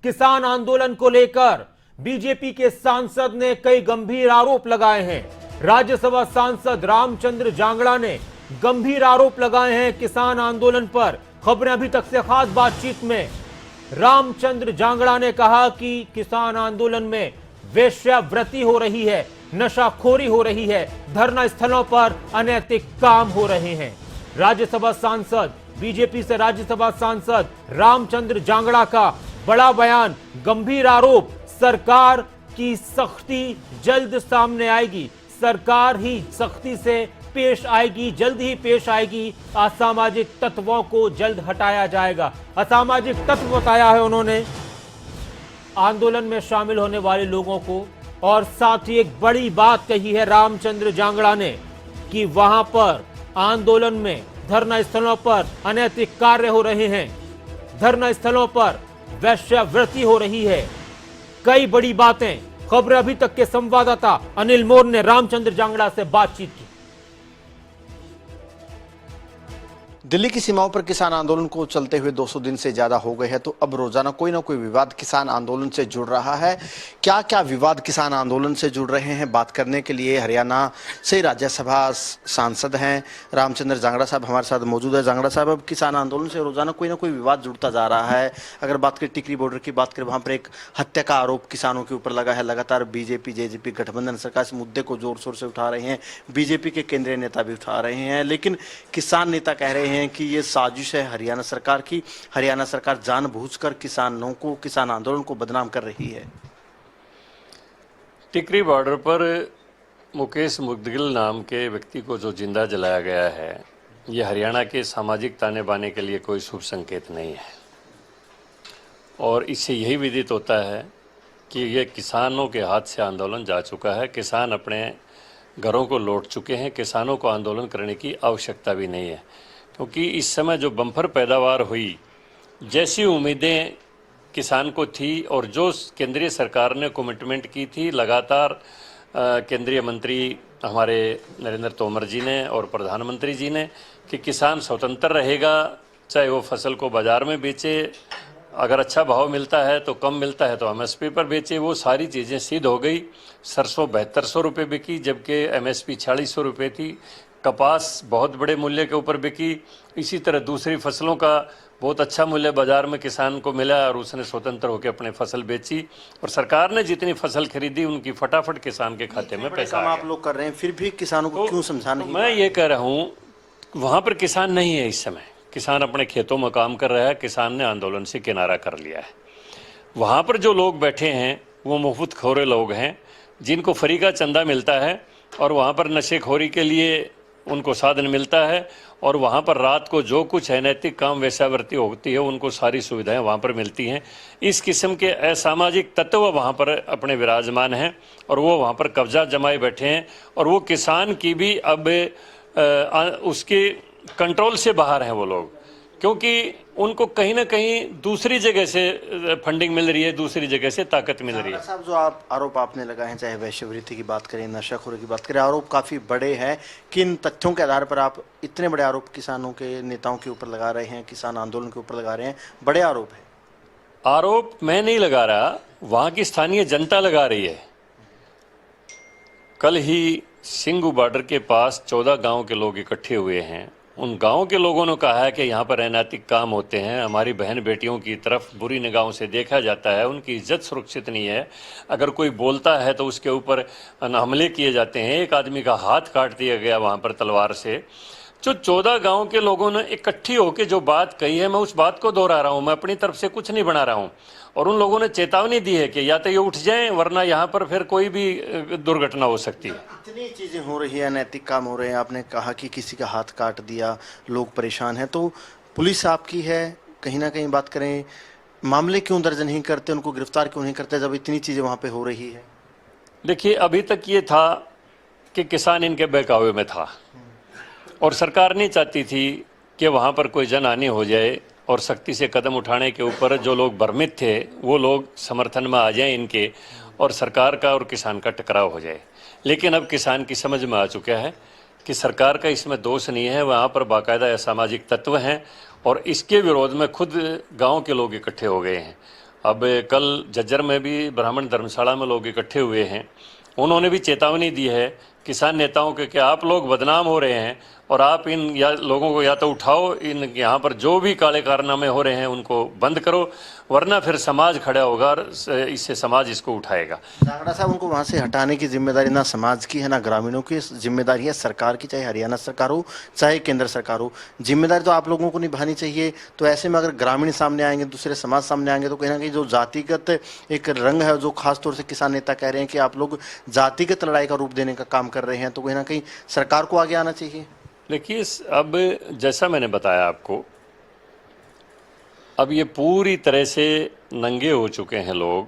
किसान आंदोलन को लेकर बीजेपी के सांसद ने कई गंभीर आरोप लगाए हैं। राज्यसभा सांसद रामचंद्र जांगड़ा ने गंभीर आरोप लगाए हैं किसान आंदोलन पर। खबरें अभी तक से खास बातचीत में रामचंद्र जांगड़ा ने कहा कि किसान आंदोलन में वेश्यावृत्ति हो रही है, नशाखोरी हो रही है, धरना स्थलों पर अनैतिक काम हो रहे हैं। राज्यसभा सांसद, बीजेपी से राज्यसभा सांसद रामचंद्र जांगड़ा का बड़ा बयान, गंभीर आरोप, सरकार की सख्ती जल्द सामने आएगी, सरकार ही सख्ती से पेश आएगी, जल्द ही पेश आएगी, असामाजिक तत्वों को जल्द हटाया जाएगा। असामाजिक तत्व बताया है उन्होंने आंदोलन में शामिल होने वाले लोगों को। और साथ ही एक बड़ी बात कही है रामचंद्र जांगड़ा ने कि वहां पर आंदोलन में धरना स्थलों पर अनैतिक कार्य हो रहे हैं, धरना स्थलों पर वेश्यावृत्ति हो रही है। कई बड़ी बातें। खबरें अभी तक के संवाददाता अनिल मोर ने रामचंद्र जांगड़ा से बातचीत की। दिल्ली की सीमाओं पर किसान आंदोलन को चलते हुए 200 दिन से ज्यादा हो गए हैं, तो अब रोजाना कोई ना कोई विवाद किसान आंदोलन से जुड़ रहा है। क्या क्या विवाद किसान आंदोलन से जुड़ रहे हैं, बात करने के लिए हरियाणा से राज्यसभा सांसद हैं रामचंद्र जांगड़ा साहब हमारे साथ मौजूद है। जांगड़ा साहब, अब किसान आंदोलन से रोजाना कोई ना कोई विवाद जुड़ता जा रहा है। अगर बात करें टिकरी बॉर्डर की बात करें, वहां पर एक हत्या का आरोप किसानों के ऊपर लगा है। लगातार बीजेपी जेजेपी गठबंधन सरकार इस मुद्दे को जोर शोर से उठा रहे हैं, बीजेपी के केंद्रीय नेता भी उठा रहे हैं, लेकिन किसान नेता कह रहे हैं कि ये साजिश है हरियाणा सरकार की। हरियाणा सरकार जानबूझकर किसानों को, किसान आंदोलन को बदनाम कर रही है। टिकरी बॉर्डर पर मुकेश मुदगिल नाम के व्यक्ति को जो जिंदा जलाया गया है, ये हरियाणा के सामाजिक ताने बाने के लिए कोई शुभ संकेत नहीं है। और इससे यही विदित होता है कि ये किसानों के हाथ से आंदोलन जा चुका है। किसान अपने घरों को लौट चुके हैं। किसानों को आंदोलन करने की आवश्यकता भी नहीं है, क्योंकि इस समय जो बम्पर पैदावार हुई, जैसी उम्मीदें किसान को थी और जो केंद्रीय सरकार ने कमिटमेंट की थी, लगातार केंद्रीय मंत्री हमारे नरेंद्र तोमर जी ने और प्रधानमंत्री जी ने, कि किसान स्वतंत्र रहेगा, चाहे वो फसल को बाज़ार में बेचे, अगर अच्छा भाव मिलता है तो कम मिलता है तो एमएसपी पर बेचे, वो सारी चीज़ें सिद्ध हो गई। सरसों 7200 रुपये बिकी, जबकि एमएसपी 4600 रुपये थी। कपास बहुत बड़े मूल्य के ऊपर बिकी। इसी तरह दूसरी फसलों का बहुत अच्छा मूल्य बाजार में किसान को मिला और उसने स्वतंत्र होकर अपने फसल बेची। और सरकार ने जितनी फसल खरीदी उनकी फटाफट किसान के खाते में पैसा आ गया। आप लोग कर रहे हैं, फिर भी किसानों को क्यों समझा नहीं? मैं ये कह रहा हूँ, वहाँ पर किसान नहीं है इस समय। किसान अपने खेतों में काम कर रहा है। किसान ने आंदोलन से किनारा कर लिया है। वहाँ पर जो लोग बैठे हैं वो मुफ्तखोरे लोग हैं, जिनको फ्री का चंदा मिलता है और वहाँ पर नशेखोरी के लिए उनको साधन मिलता है। और वहाँ पर रात को जो कुछ अनैतिक काम वेश्यावृत्ति होती है, उनको सारी सुविधाएं वहाँ पर मिलती हैं। इस किस्म के असामाजिक तत्व वहाँ पर अपने विराजमान हैं और वो वहाँ पर कब्जा जमाए बैठे हैं। और वो किसान की भी अब उसके कंट्रोल से बाहर हैं वो लोग, क्योंकि उनको कहीं ना कहीं दूसरी जगह से फंडिंग मिल रही है, दूसरी जगह से ताकत मिल रही है। साहब, जो आरोप आपने लगाए हैं, चाहे वैश्यवृत्ति की बात करें, नशाखोरी की बात करें, आरोप काफ़ी बड़े हैं। किन तथ्यों के आधार पर आप इतने बड़े आरोप किसानों के नेताओं के ऊपर लगा रहे हैं, किसान आंदोलन के ऊपर लगा रहे हैं? बड़े आरोप है। आरोप मैं नहीं लगा रहा, वहाँ की स्थानीय जनता लगा रही है। कल ही सिंगू बॉर्डर के पास 14 गाँव के लोग इकट्ठे हुए हैं। उन गांव के लोगों ने कहा है कि यहाँ पर अनैतिक काम होते हैं, हमारी बहन बेटियों की तरफ बुरी निगाहों से देखा जाता है, उनकी इज्जत सुरक्षित नहीं है। अगर कोई बोलता है तो उसके ऊपर हमले किए जाते हैं। एक आदमी का हाथ काट दिया गया वहाँ पर तलवार से। जो 14 गांव के लोगों ने इकट्ठी होकर जो बात कही है, मैं उस बात को दोहरा रहा हूँ, मैं अपनी तरफ से कुछ नहीं बना रहा हूँ। और उन लोगों ने चेतावनी दी है कि या तो ये उठ जाएं, वरना यहाँ पर फिर कोई भी दुर्घटना हो सकती है। इतनी चीज़ें हो रही है, अनैतिक काम हो रहे हैं, आपने कहा कि किसी का हाथ काट दिया, लोग परेशान हैं, तो पुलिस आपकी है, कहीं ना कहीं बात करें, मामले क्यों दर्ज नहीं करते, उनको गिरफ्तार क्यों नहीं करते जब इतनी चीज़ें वहाँ पे हो रही है? देखिए, अभी तक ये था कि किसान इनके बहकावे में था और सरकार नहीं चाहती थी कि वहाँ पर कोई जनहानि हो जाए और सख्ती से कदम उठाने के ऊपर जो लोग भ्रमित थे वो लोग समर्थन में आ जाएं इनके, और सरकार का और किसान का टकराव हो जाए। लेकिन अब किसान की समझ में आ चुका है कि सरकार का इसमें दोष नहीं है, वहाँ पर बाकायदा असामाजिक तत्व हैं और इसके विरोध में खुद गांव के लोग इकट्ठे हो गए हैं। अब कल झज्जर में भी ब्राह्मण धर्मशाला में लोग इकट्ठे हुए हैं, उन्होंने भी चेतावनी दी है किसान नेताओं के कि आप लोग बदनाम हो रहे हैं और आप इन या लोगों को या तो उठाओ, इन यहाँ पर जो भी काले कारनामे हो रहे हैं उनको बंद करो, वरना फिर समाज खड़ा होगा और इससे समाज इसको उठाएगा। जांगड़ा साहब, उनको वहां से हटाने की जिम्मेदारी ना समाज की है ना ग्रामीणों की जिम्मेदारी है, सरकार की, चाहे हरियाणा सरकार हो चाहे केंद्र सरकार हो। जिम्मेदारी तो आप लोगों को निभानी चाहिए। तो ऐसे में अगर ग्रामीण सामने आएंगे, दूसरे समाज सामने आएंगे, तो कहीं ना कहीं जो जातिगत एक रंग है, जो खासतौर से किसान नेता कह रहे हैं कि आप लोग जातिगत लड़ाई का रूप देने का काम कर रहे हैं, तो कहीं ना कहीं सरकार को आगे आना चाहिए। देखिए, अब जैसा मैंने बताया आपको, अब ये पूरी तरह से नंगे हो चुके हैं लोग।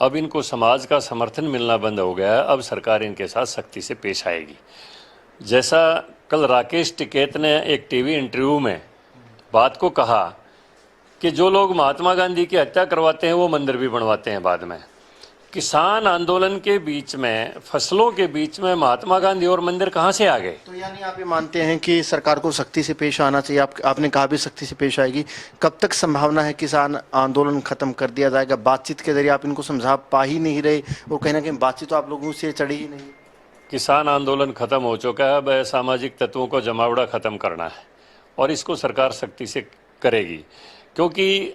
अब इनको समाज का समर्थन मिलना बंद हो गया है। अब सरकार इनके साथ सख्ती से पेश आएगी। जैसा कल राकेश टिकैत ने एक टीवी इंटरव्यू में बात को कहा कि जो लोग महात्मा गांधी की हत्या करवाते हैं वो मंदिर भी बनवाते हैं बाद में। किसान आंदोलन के बीच में, फसलों के बीच में महात्मा गांधी और मंदिर कहाँ से आ गए? तो यानी आप ये मानते हैं कि सरकार को सख्ती से पेश आना चाहिए। आपने कहा भी सख्ती से पेश आएगी। कब तक संभावना है किसान आंदोलन खत्म कर दिया जाएगा? बातचीत के जरिए आप इनको समझा पा ही नहीं रहे और कहीं ना कहीं बातचीत तो आप लोगों से चढ़ी ही नहीं। किसान आंदोलन खत्म हो चुका है। अब सामाजिक तत्वों को जमावड़ा खत्म करना है और इसको सरकार सख्ती से करेगी, क्योंकि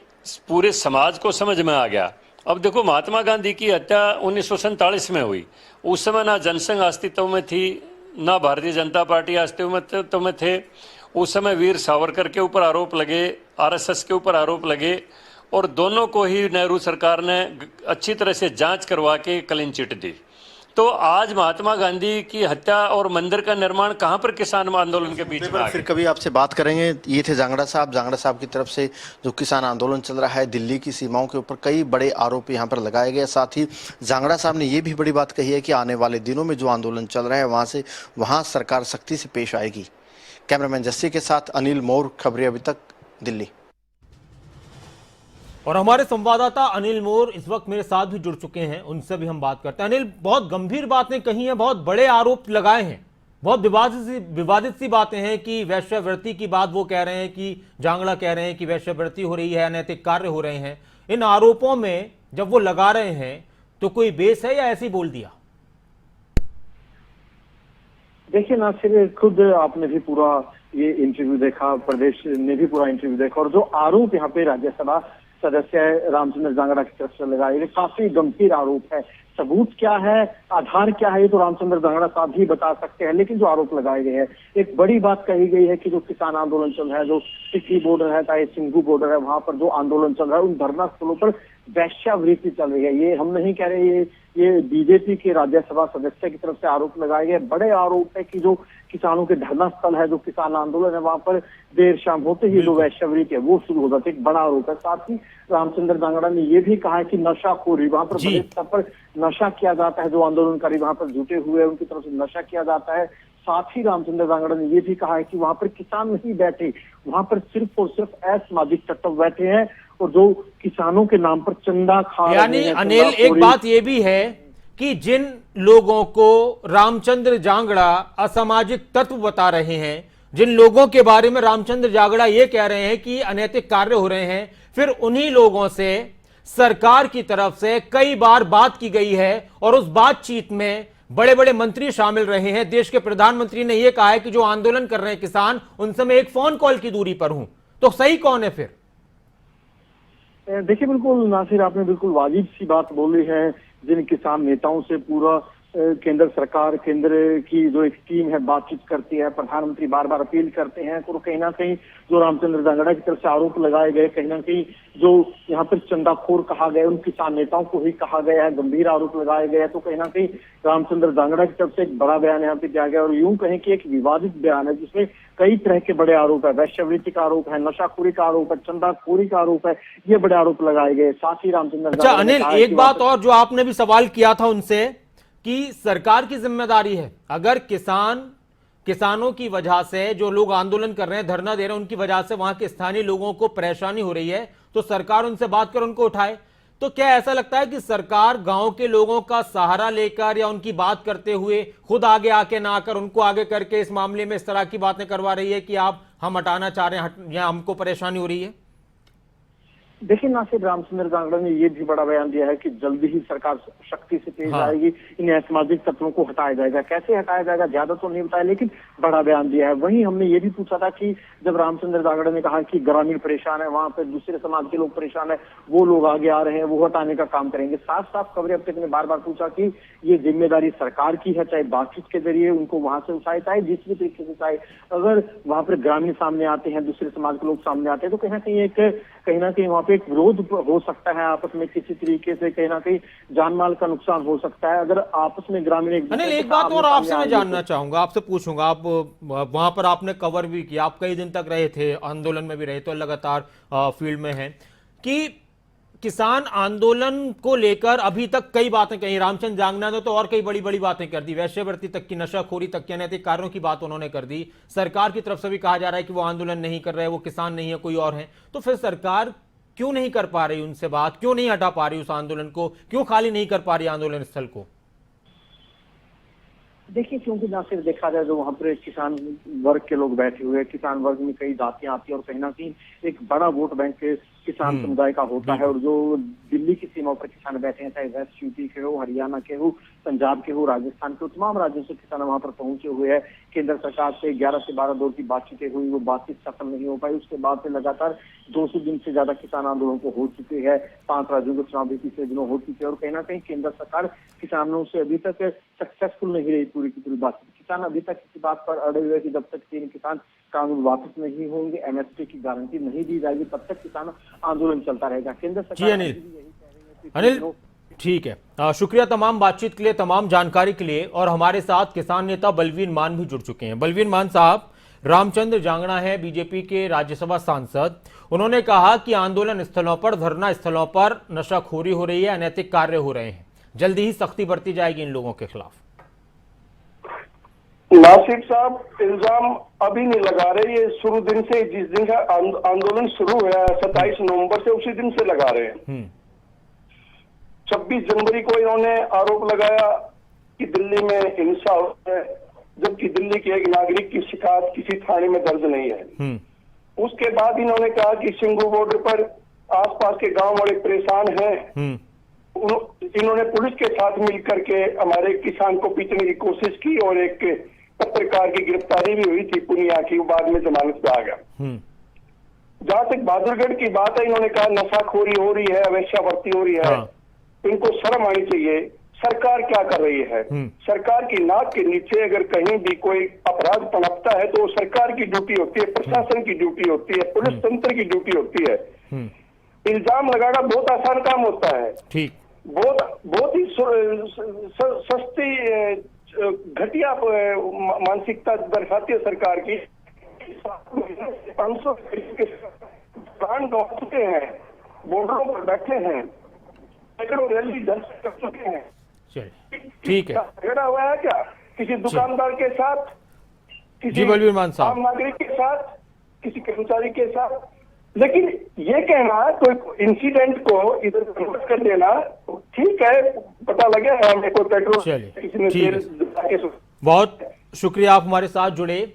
पूरे समाज को समझ में आ गया। अब देखो, महात्मा गांधी की हत्या 1947 में हुई। उस समय ना जनसंघ अस्तित्व में थी, ना भारतीय जनता पार्टी अस्तित्व में थे। उस समय वीर सावरकर के ऊपर आरोप लगे, आरएसएस के ऊपर आरोप लगे और दोनों को ही नेहरू सरकार ने अच्छी तरह से जांच करवा के क्लीन चिट दी। तो आज महात्मा गांधी की हत्या और मंदिर का निर्माण कहाँ पर किसान आंदोलन के बीच में आ फिर गया? कभी आपसे बात करेंगे। ये थे जांगड़ा साहब की तरफ से जो किसान आंदोलन चल रहा है दिल्ली की सीमाओं के ऊपर, कई बड़े आरोप यहाँ पर लगाए गए। साथ ही जांगड़ा साहब ने ये भी बड़ी बात कही है कि आने वाले दिनों में जो आंदोलन चल रहा है वहाँ सरकार सख्ती से पेश आएगी। कैमरामैन जस्सी के साथ अनिल मोर, खबरें अभी तक, दिल्ली। और हमारे संवाददाता अनिल मोर इस वक्त मेरे साथ भी जुड़ चुके हैं, उनसे भी हम बात करते हैं। अनिल, बहुत गंभीर बातें कही हैं, बहुत बड़े आरोप लगाए हैं, बहुत विवादित सी बातें हैं कि वैश्यावृत्ति की बात वो कह रहे हैं, कि जांगड़ा कह रहे हैं कि वैश्यावृत्ति हो रही है, अनैतिक कार्य हो रहे हैं। इन आरोपों में जब वो लगा रहे हैं तो कोई बेस है या ऐसे ही बोल दिया? देखिए नासिर, खुद आपने भी पूरा ये इंटरव्यू देखा, प्रदेश ने भी पूरा इंटरव्यू देखा, और जो आरोप यहाँ पे राज्यसभा सदस्य रामचंद्र जांगड़ा की तरफ से लगाए गए काफी गंभीर आरोप है। सबूत क्या है, आधार क्या है, ये तो रामचंद्र जांगड़ा साहब ही बता सकते हैं। लेकिन जो आरोप लगाए गए हैं, एक बड़ी बात कही गई है कि जो किसान आंदोलन चल रहा है, जो सिक्की बॉर्डर है चाहे सिंघू बॉर्डर है, वहां पर जो आंदोलन चल रहा है, उन धरना स्थलों पर वैश्यावृत्ति चल रही है। ये हम नहीं कह रहे, ये बीजेपी के राज्यसभा सदस्य की तरफ से आरोप लगाए गए। बड़े आरोप है कि जो किसानों के धरना स्थल है, जो किसान आंदोलन है, वहां पर देर शाम होते ही जो वैश्यावृत्ति है वो शुरू हो जाती है। एक बड़ा आरोप है। साथ ही रामचंद्र जांगड़ा ने यह भी कहा है कि नशाखोरी, वहां पर बड़े स्तर पर नशा किया जाता है, जो आंदोलनकारी वहां पर जुटे हुए हैं उनकी तरफ से नशा किया जाता है। साथ ही रामचंद्र जांगड़ा ने यह भी कहा है कि वहां पर किसान नहीं बैठे, वहां पर सिर्फ और सिर्फ असामाजिक तत्व बैठे हैं और जो किसानों के नाम पर चंदा खा रहे हैं। यानी अनिल, एक बात यह भी है कि जिन लोगों को रामचंद्र जांगड़ा असामाजिक तत्व बता रहे हैं, जिन लोगों के बारे में रामचंद्र जांगड़ा ये कह रहे हैं कि अनैतिक कार्य हो रहे हैं, फिर उन्हीं लोगों से सरकार की तरफ से कई बार बात की गई है और उस बातचीत में बड़े बड़े मंत्री शामिल रहे हैं। देश के प्रधानमंत्री ने यह कहा है कि जो आंदोलन कर रहे हैं किसान, उनसे मैं एक फोन कॉल की दूरी पर हूं। तो सही कौन है फिर? देखिए, बिल्कुल नासिर, आपने बिल्कुल वाजिब सी बात बोली है। जिन किसान नेताओं से पूरा केंद्र सरकार, केंद्र की जो एक टीम है बातचीत करती है, प्रधानमंत्री बार बार अपील करते हैं, तो कहीं ना कहीं जो रामचंद्र जांगड़ा की तरफ से आरोप लगाए गए, कहीं ना कहीं जो यहाँ पर चंदाखोर कहा गया, उन किसान नेताओं को ही कहा गया है, गंभीर आरोप लगाए गए हैं। तो कहीं ना कहीं रामचंद्र जांगड़ा की तरफ से एक बड़ा बयान यहाँ पे दिया गया और यूं कहें कि एक विवादित बयान है जिसमें कई तरह के बड़े आरोप है। वैश्यावृत्ति का आरोप है, नशाखोरी का आरोप है, चंदाखोरी का आरोप है, ये बड़े आरोप लगाए गए। साथ ही रामचंद्र अच्छा अनिल, एक बात और जो आपने भी सवाल किया था उनसे कि सरकार की जिम्मेदारी है, अगर किसानों की वजह से, जो लोग आंदोलन कर रहे हैं, धरना दे रहे हैं, उनकी वजह से वहां के स्थानीय लोगों को परेशानी हो रही है, तो सरकार उनसे बात कर उनको उठाए। तो क्या ऐसा लगता है कि सरकार गांव के लोगों का सहारा लेकर या उनकी बात करते हुए खुद आगे आके ना आकर उनको आगे करके इस मामले में इस तरह की बातें करवा रही है कि आप हम हटाना चाह रहे हैं या हमको परेशानी हो रही है? देखिए नासिर, रामचंद्र जांगड़ा ने ये भी बड़ा बयान दिया है कि जल्दी ही सरकार शक्ति से तेज आएगी, इन असामाजिक तत्वों को हटाया जाएगा। कैसे हटाया जाएगा ज्यादा तो नहीं बताया, लेकिन बड़ा बयान दिया है। वहीं हमने ये भी पूछा था कि जब रामचंद्र जांगड़ा ने कहा कि ग्रामीण परेशान है, वहां पर दूसरे समाज के लोग परेशान है, वो लोग आगे आ रहे हैं, वो हटाने का काम करेंगे। साफ साफ खबरें अब तक ने बार बार पूछा कि ये जिम्मेदारी सरकार की है, चाहे बातचीत के जरिए उनको वहां से उठाए, चाहे जिस भी तरीके से चाहे। अगर वहां पर ग्रामीण सामने आते हैं, दूसरे समाज के लोग सामने आते हैं, तो कहीं ना कहीं वहां पे एक विरोध हो सकता है आपस में, किसी तरीके से कहीं ना कहीं जान माल का नुकसान हो सकता है अगर आपस में ग्रामीण अनिल, एक बात और आपसे मैं जानना चाहूंगा, आपसे पूछूंगा, आप वहां पर आपने कवर भी किया, आप कई दिन तक रहे थे, आंदोलन में भी रहे, तो लगातार फील्ड में हैं कि किसान आंदोलन को लेकर अभी तक कई बातें कही। रामचंद्र जांगड़ा ने तो और कई बड़ी बड़ी बातें कर दी, वैश्यवृत्ति तक की, नशाखोरी तक की, अनैतिक कार्यों की बात उन्होंने कर दी। सरकार की तरफ से भी कहा जा रहा है कि वो आंदोलन नहीं कर रहे, वो किसान नहीं है, कोई और है। तो फिर सरकार क्यों नहीं कर पा रही उनसे बात, क्यों नहीं हटा पा रही उस आंदोलन को, क्यों खाली नहीं कर पा रही आंदोलन स्थल को? देखिए, क्योंकि ना सिर्फ देखा जाए जो वहाँ पर किसान वर्ग के लोग बैठे हुए हैं, किसान वर्ग में कई जातियां आती है और कहीं ना कहीं एक बड़ा वोट बैंक किसान समुदाय का होता है। और जो दिल्ली की सीमा पर किसान बैठे हैं, चाहे वेस्ट यूपी के हो, हरियाणा के हो, पंजाब के हो, राजस्थान के हो, तमाम राज्यों से किसान वहां पर पहुंचे हुए हैं। केंद्र सरकार से 11 से 12 दौर की बातचीतें हुई, वो बातचीत सफल नहीं हो पाई। उसके बाद से लगातार 200 दिन से ज्यादा किसान आंदोलन को हो चुके हैं। 5 राज्यों के चुनाव भी पिछले दिनों हो चुके हैं और कहीं ना कहीं केंद्र सरकार किसानों से अभी तक सक्सेसफुल नहीं रही पूरी की पूरी बातचीत। किसान अभी तक इसी बात पर अड़े हुए कि जब तक 3 किसान कानून वापस नहीं होंगे, एमएसपी की गारंटी नहीं दी जाएगी, तब तक किसान आंदोलन चलता रहेगा। केंद्र सरकार जी अनिल, ठीक है, शुक्रिया तमाम बातचीत के लिए, तमाम जानकारी के लिए। और हमारे साथ किसान नेता बलवीर मान भी जुड़ चुके हैं। बलवीर मान साहब, रामचंद्र जांगड़ा है बीजेपी के राज्यसभा सांसद, उन्होंने कहा कि आंदोलन स्थलों पर, धरना स्थलों पर नशाखोरी हो रही है, अनैतिक कार्य हो रहे हैं, जल्दी ही सख्ती बरती जाएगी इन लोगों के खिलाफ। नासिर साहब, इल्जाम अभी नहीं लगा रहे, ये शुरू दिन से, जिस दिन से आंदोलन शुरू हुआ है 27 नवंबर से, उसी दिन से लगा रहे हैं। 26 जनवरी को इन्होंने आरोप लगाया कि दिल्ली में हिंसा हो है, जबकि दिल्ली के एक नागरिक की शिकायत किसी थाने में दर्ज नहीं है। उसके बाद इन्होंने कहा कि सिंगू बॉर्डर पर आसपास के गांव वाले परेशान हैं। इन्होंने पुलिस के साथ मिलकर के हमारे किसान को पीटने की कोशिश की और एक पत्रकार की गिरफ्तारी भी हुई थी पुनिया की, बाद में जमानत पे आ गया। जहां तक बहादुरगढ़ की बात है, इन्होंने कहा नशाखोरी हो रही है, वेश्यावृत्ति हो रही है। इनको शर्म आनी चाहिए। सरकार क्या कर रही है? सरकार की नाक के नीचे अगर कहीं भी कोई अपराध पनपता है तो वो सरकार की ड्यूटी होती है, प्रशासन की ड्यूटी होती है, पुलिस तंत्र की ड्यूटी होती है। इल्जाम लगाना बहुत आसान काम होता है, ठीक, बहुत ही सस्ती घटिया मानसिकता दर्शाती है सरकार की। 500 प्राण गंवा चुके हैं, बॉर्डरों पर बैठे हैं, सैकड़ों रैली कर चुके हैं। ठीक है, झगड़ा हुआ है क्या किसी दुकानदार के साथ, किसी बलवीर मान साहब, आम नागरिक के साथ, किसी कर्मचारी के साथ? लेकिन ये कहना कोई इंसिडेंट को इधर कन्वर्ट कर देना, ठीक है, पता लगे हमें कोई पेट्रोल किसी ने तेल। बहुत शुक्रिया, आप हमारे साथ जुड़े।